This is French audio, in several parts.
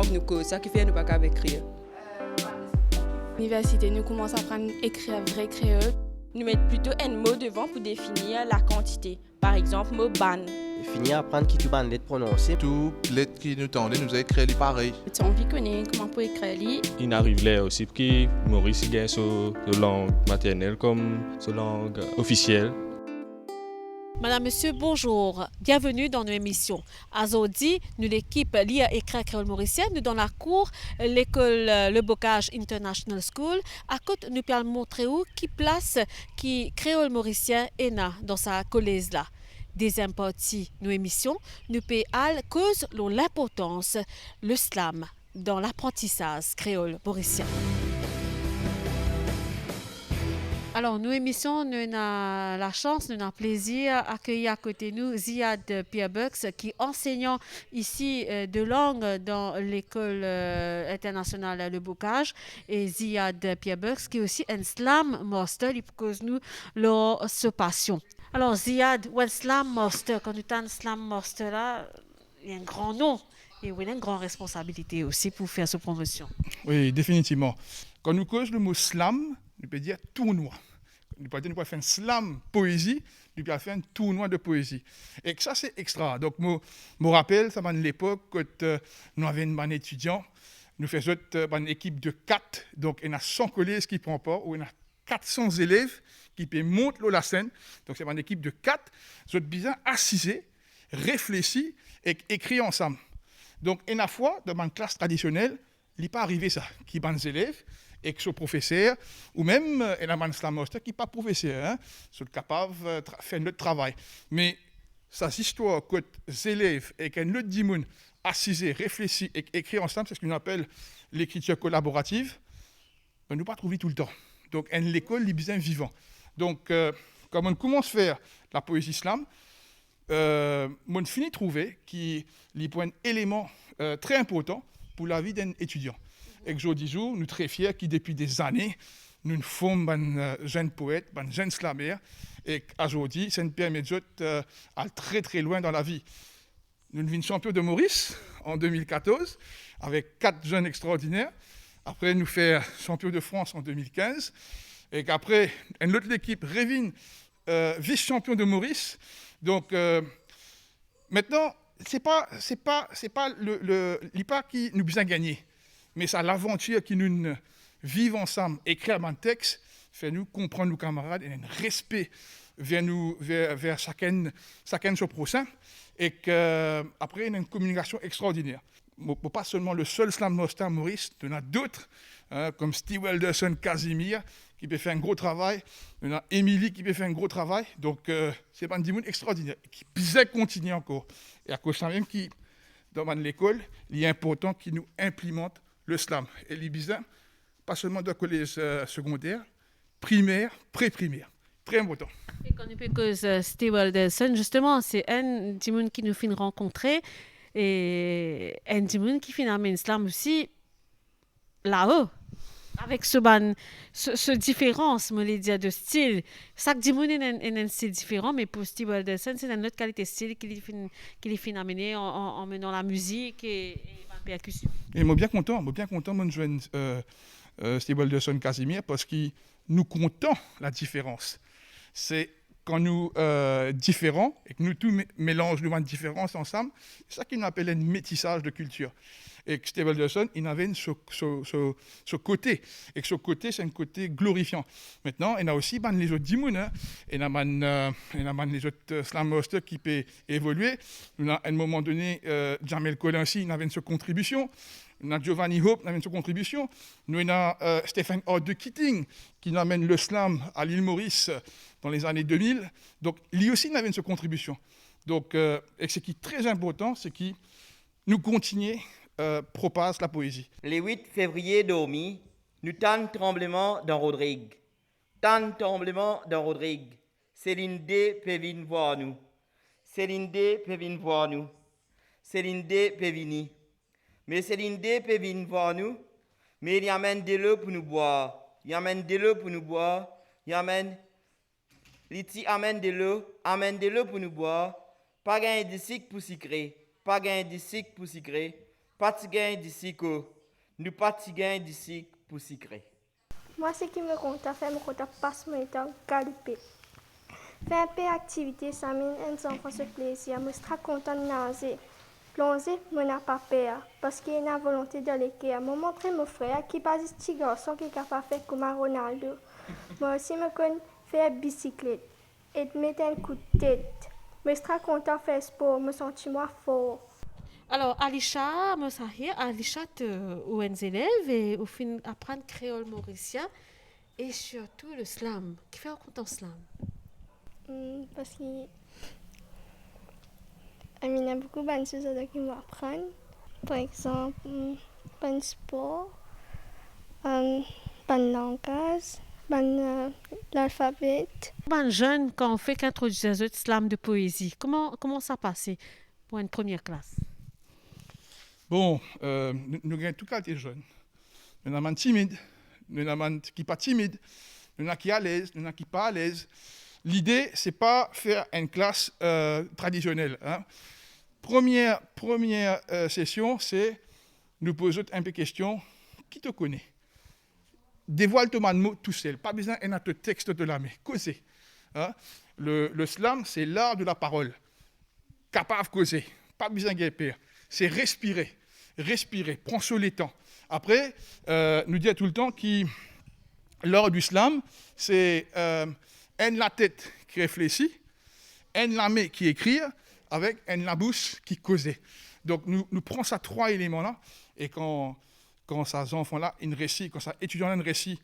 langue nous cause, ça qui fait nous pas qu'à écrire. L'université, nous commençons à apprendre à écrire vrai créole. Nous mettons plutôt un mot devant pour définir la quantité. Par exemple, mot ban. Finir à apprendre qui tu ban lettres prononcées. Tout lettres qui nous tendent, nous a écrit les pareil. Tu as envie de connaître comment pour écrire les. Il arrive là aussi que Maurice gagne sa langue maternelle comme sa langue officielle. Madame, Monsieur, bonjour. Bienvenue dans nos émissions. Aujourd'hui, nous l'équipe Lire Écrire Créole Mauricien, nous dans la cour l'école Le Bocage International School. À côté, nous allons montrer où qui place qui Créole Mauricien est là dans sa collège là. Deuxième partie nos émissions, nous allons cause l'importance le slam dans l'apprentissage créole mauricien. Alors, nous émissions, nous avons la chance, nous avons le plaisir d'accueillir à côté de nous Ziad Pierre-Bux, qui est enseignant ici de langue dans l'école internationale Le Bocage, et Ziad Pierre-Bux, qui est aussi un slam master, il cause nous leur passion. Alors, Ziad, ou un slam master, quand tu as un slam master là, il y a un grand nom et il y a une grande responsabilité aussi pour faire cette promotion. Oui, définitivement. Quand nous causons le mot slam, on peut dire tournoi. Nous pouvons faire un slam poésie, nous pouvons faire un tournoi de poésie. Et ça, c'est extra. Donc, je me rappelle, ça m'a l'époque, quand nous avions un étudiant, nous faisions une équipe de 4, donc il y a 100 collèges qui prennent part, où il y a 400 élèves qui peuvent monter la scène. Donc, c'est une équipe de 4, nous avons bien assisé, réfléchi et écrit ensemble. Donc, une fois, dans une classe traditionnelle, il n'est pas arrivé ça, qui sont des élèves, et que ce professeur, ou même un slam master qui n'est pas professeur, sont capables de faire notre travail. Mais ça, cette histoire que les élèves et qu'un autre dimon assisé, réfléchi et écrit ensemble, c'est ce qu'on appelle l'écriture collaborative, ben, nous ne pas trouver tout le temps. Donc, l'école est bien vivant. Donc, comme on commence à faire la poésie slam, on finit de trouver qu'il y a un élément très important pour la vie d'un étudiant. Et que je dis, nous sommes très fiers que depuis des années, nous formons un jeune poète, un jeune slammer, et qu'aujourd'hui, ça nous permet d'aller très très loin dans la vie. Nous sommes champions de Maurice en 2014, avec 4 jeunes extraordinaires. Après, nous faire champions de France en 2015. Et qu'après, une autre équipe, Révin, vice-champion de Maurice. Donc, maintenant, ce n'est pas l'IPA qui nous a gagné. Mais c'est l'aventure qui nous vivons ensemble, écrire un texte, fait nous comprendre nos camarades, et un respect vers chacun son prochain, et qu'après, il y a une communication extraordinaire. Pas seulement le seul slam master Maurice, il y en a d'autres, comme Steve Wilderson, Casimir, qui peut faire un gros travail, il y en a Émilie qui peut faire un gros travail, donc c'est un monde extraordinaire, qui peut continuer encore. Et à cause de ça même, qui, dans l'école, il est important qu'il nous implémente le slam. Et les bizarres, pas seulement dans le collège secondaire, primaire, pré-primaire. Très important. Et quand on peut que Steve Wilderson, justement, c'est un Dimon qui nous fait rencontrer et un Dimon qui fait un slam aussi là-haut. Avec ce différence, me les dire, de style. Chaque Dimon est un style différent, mais pour Steve Wilderson, c'est une autre qualité de style qu'il fait amener en menant la musique et percussion. Et je suis bien content, mon jeune Steve Wilderson Casimir, parce qu'il nous comptons la différence. C'est quand nous différents et que nous tous mélangeons nos différences ensemble, c'est ça qu'on appelle un métissage de culture. Et que Steve Wilderson, il avait ce côté. Et que ce côté, c'est un côté glorifiant. Maintenant, il y a aussi les autres dimons. Il y a les autres slam masters qui peuvent évoluer. À un moment donné, Jamel Colincy, il avait une contribution. Nous avons Giovanni Hope, qui a une contribution. Nous avons Stephen Hart de Keating, qui amène le slam à l'île Maurice dans les années 2000. Donc, lui aussi, il avait une contribution. Donc, et ce qui est très important, c'est que nous continuons propage la poésie. Le 8 février dormi, nous tant tremblement dans Rodrigue. Tant tremblement dans Rodrigue. Céline D peut venir voir nous. Céline D peut venir voir nous. Céline D peut venir. Mais Céline D peut venir voir nous. Mais il y amène de l'eau pour nous boire. Il amène de l'eau pour nous boire. Il amène. Liti amène de l'eau pour nous boire. Pas gain de cycle pour sucrer. Pas gain de cycle pour sucrer. Patiguin d'ici que nous patiguin d'ici pour secret. Moi, ce qui me compte, faire me compte passe mon temps galoper. Faire un peu d'activité, ça mène un enfant se plaisir. Je suis très content de nager. Plonger, je n'ai pas peur, parce qu'il y a une volonté de l'équerre. Je montre mon frère qui passe ce petit garçon qui est capable de faire comme Ronaldo. Moi aussi, je connais faire bicyclette et mettre un coup de tête. Je suis très content de faire sport, je me sens moi fort. Alors, Alisha, Alisha, ou un élève et au fin apprendre créole mauricien et surtout le slam. Qui fait en slam? Parce qu'il y a beaucoup de choses qui m'apprennent. Par exemple, le sport, le langage, l'alphabet. Ben jeune, quand on fait qu'introduire un slam de poésie, comment ça passait pour une première classe? Bon, nous avons tout cas des jeunes. Nous avons timide, nous avons qui ne sont pas timides, nous avons qui sont à l'aise, nous avons qui ne sont pas à l'aise. L'idée, ce n'est pas faire une classe traditionnelle. Hein. Première session, c'est nous poser un peu de questions. Qui te connaît? Dévoile-toi mot tout seul. Pas besoin d'un autre texte de la main. Causer. Hein. Le slam, c'est l'art de la parole. Capable de causer. Pas besoin de peur. C'est respirer. Respirer. Prends sur les temps. Après, nous dit tout le temps que l'art du slam, c'est la tête qui réfléchit, la main qui écrit, avec la bouche qui cause. Donc, nous prenons ces trois éléments-là, et quand ces enfants-là, quand ces étudiants un récit,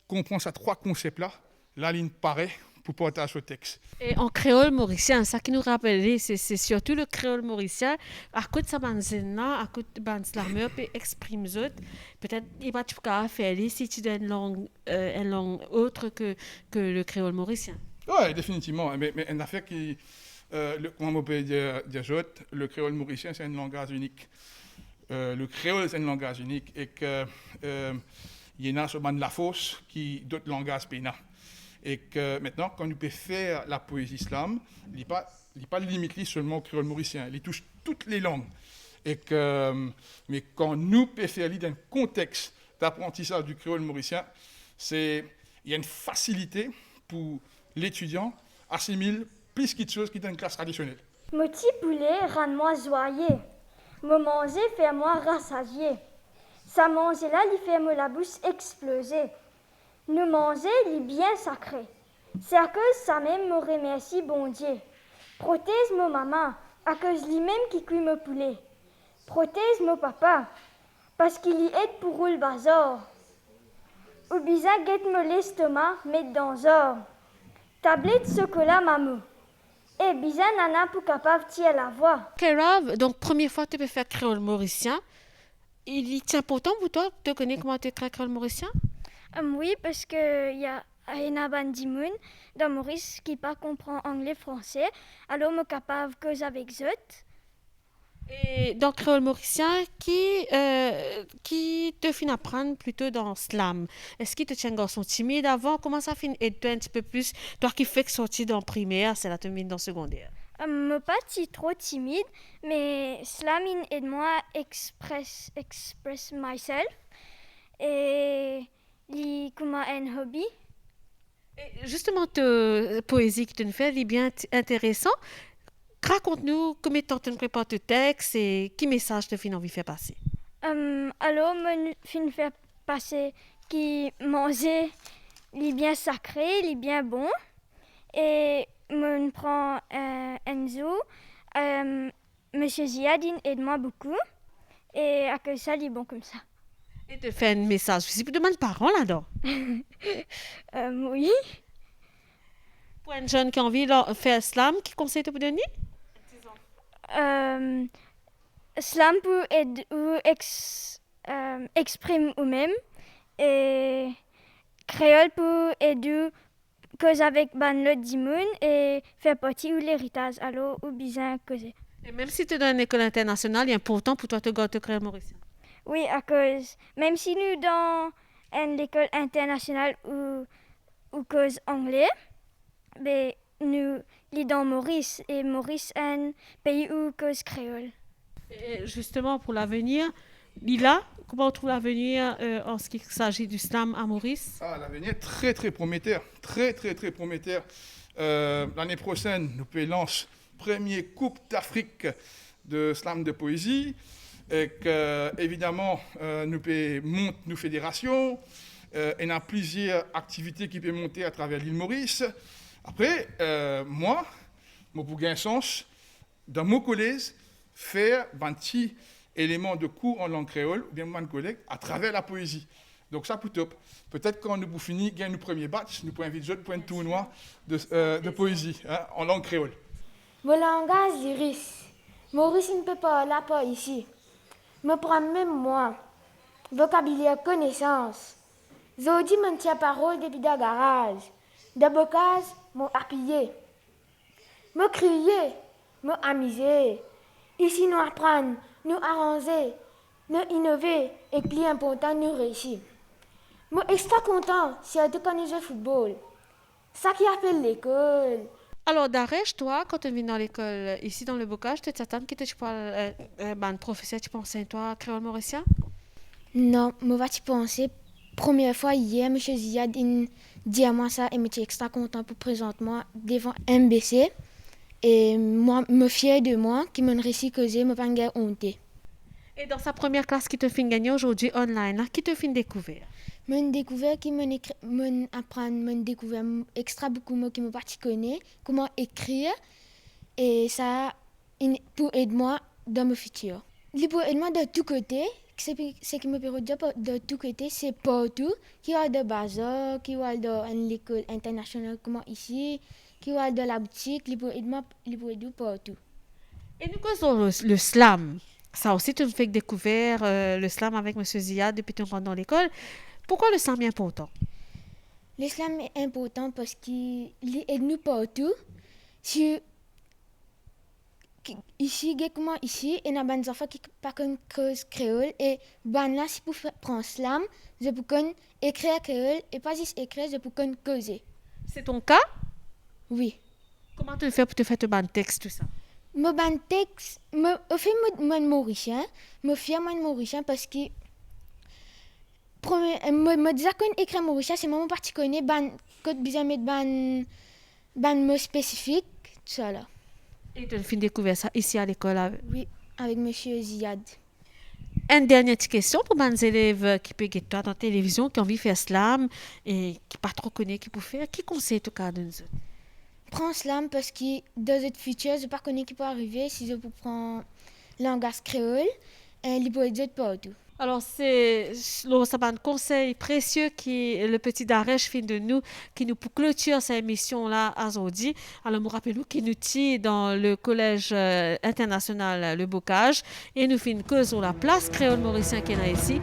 comprennent ces trois concepts-là, la ligne paraît pour partager le texte. Et en créole mauricien, ça qui nous rappelle, c'est surtout le créole mauricien. À côté de ça, à côté de slammer, peut exprimer peut-être il va pas faire si tu donnes une langue autre que le créole mauricien. Oui, définitivement. Mais une affaire qui, comment on peut dire, le créole mauricien, c'est un langage unique. Le créole, c'est un langage unique. Et qu'il y en a sur la fosse qui d'autres langages pénats. Et que maintenant, quand nous pouvons faire la poésie slam, il n'est pas limité seulement au créole mauricien, il touche toutes les langues. Mais quand nous pouvons faire dans un contexte d'apprentissage du créole mauricien, il y a une facilité pour l'étudiant assimiler plus de choses qui dans une classe traditionnelle. Mon petit poulet rend-moi joyeux. Me manger fait moi rassasier. Ça manger là, il fait moi la bouche exploser. Nous manger, il est bien sacré. C'est à cause ça même me remercie bon Dieu. Protège mon maman, à cause lui-même qui cuit mon poulet. Protège mon papa, parce qu'il y aide pour le bazar. Ou bien guette me l'estomac, mettre dans l'or. Tablette chocolat maman. Et bien nana pour capable tirer la voix. Kerav, donc première fois que tu peux faire créole mauricien, il est important pour toi de connaître comment tu écris créole mauricien? Oui, parce qu'il y a un bandimoun dans Maurice qui ne comprend anglais français, alors je suis capable de causer avec eux. Et dans créole mauricien, qui te fait apprendre plutôt dans slam? Est-ce qu'il te tient un garçon timide avant? Comment ça fait aider un petit peu plus? Toi qui fais que sortir dans primaire, c'est la termine dans secondaire. Je ne suis pas trop timide, mais slam aide-moi à express myself. Et comme un hobby. Et justement, ta poésie que tu nous fais, elle est bien intéressant. Raconte-nous comment tu prépares tes textes et quel message te fait envie de faire passer. Alors, je me fais passer qui manger, il est bien sacré, il est bien bon. Et je prends Enzo. Monsieur Ziadine aide-moi beaucoup. Et à cause ça, il est bon comme ça. Et te fait un message. C'est pour demander parents là-dedans. Oui. Pour un jeune qui a envie de faire slam, qui conseille te pour donner? Slam pour aider ou exprimer ou-même. Et créole pour aider cause avec le dimoun et faire partie de l'héritage. Alors, ou bien causer. Et même si tu es dans une école internationale, il est important pour toi de garder le créole mauricien. Oui, à cause, même si nous dans une école internationale ou cause anglais, mais nous sommes dans Maurice, et Maurice est un pays où cause créole. Et justement, pour l'avenir, Lila, comment on trouve l'avenir en ce qui s'agit du slam à Maurice? L'avenir est très, très prometteur. Très, très, très prometteur. L'année prochaine, nous pouvons lancer première Coupe d'Afrique de slam de poésie. Et que, évidemment, nous pouvons monter nos fédérations. Il y a plusieurs activités qui peuvent monter à travers l'île Maurice. Après, moi, pour gagner un sens, dans mon collège, faire un petit élément de cours en langue créole, ou bien mon collègue, à travers la poésie. Donc ça, pour top. Peut-être quand nous finissons, gagner nos premiers batchs, nous pouvons inviter pour un tournoi de poésie en langue créole. Mon langage iris. Maurice ne peut pas là pas ici. Me prend même moi. Vocabulaire connaissance. Zodi me tient parole depuis le garage. De bocage, m'ont appuyé. Me crier, me amuser. Ici, nous apprendre, nous arranger, nous innover et plus important, nous réussir. Je suis extra content, surtout quand je joue au football. Ça qui appelle l'école. Alors, Daresh, toi, quand tu viens dans l'école, ici dans le bocage, tu t'attends que tu parles professeur, tu penses à toi, créole mauricien? Non, je vais penser. Première fois hier, M. Ziad dit à moi ça et je suis extra content pour présenter moi devant MBC. Et moi, me fier de moi, qui me réussit que j'ai, me pas de honte. Et dans sa première classe qui te fait gagner aujourd'hui online, là, qui te fait découvrir? Je découvert qui me découvert extra beaucoup de mots qui me pas connais, comment écrire et ça pour aider moi dans mon futur. Il pour aider moi de tous côtés. Ce qui me permet de tous côtés, c'est partout. Qui va de bazar, qui va de l'école internationale comme ici, qui va de la boutique, il peut aider partout. Et nous causons le slam. Ça aussi, tu me fais découvrir le slam avec M. Ziad depuis ton rentre dans l'école. Pourquoi le slam est important? Le slam est important parce qu'il aide nous partout. Ici, comment ici, il y a des enfants qui parlent créole et là, si pour prendre slam, je peux écrire créole et pas juste écrire, je peux causer. C'est ton cas? Oui. Comment tu le fais pour te faire un texte, tout ça? Mon texte, je fais mon mauricien, je fais mon mauricien parce que je dis que écrire mauricien, c'est mon parti connaît, quand besoin mettre ban mot spécifique, tout ça là. Et tu as découvert ça ici à l'école? Oui, avec M. Ziad. Une dernière petite question pour les élèves qui peuvent être dans la télévision, qui ont envie de faire slam et qui ne pas trop connaissent qui peuvent faire. Qui conseille tout cas de nous? Prends slam parce que dans le futur, je ne sais pas qui peut arriver si je prends langage créole et il peut être partout. Alors, c'est un conseil précieux qui le petit Daresh fait de nous, qui nous pour clôturer cette émission-là aujourd'hui. Alors, nous rappelons qu'il nous tient dans le collège international Le Bocage et nous fait une cause sur la place créole mauricien qui est là ici.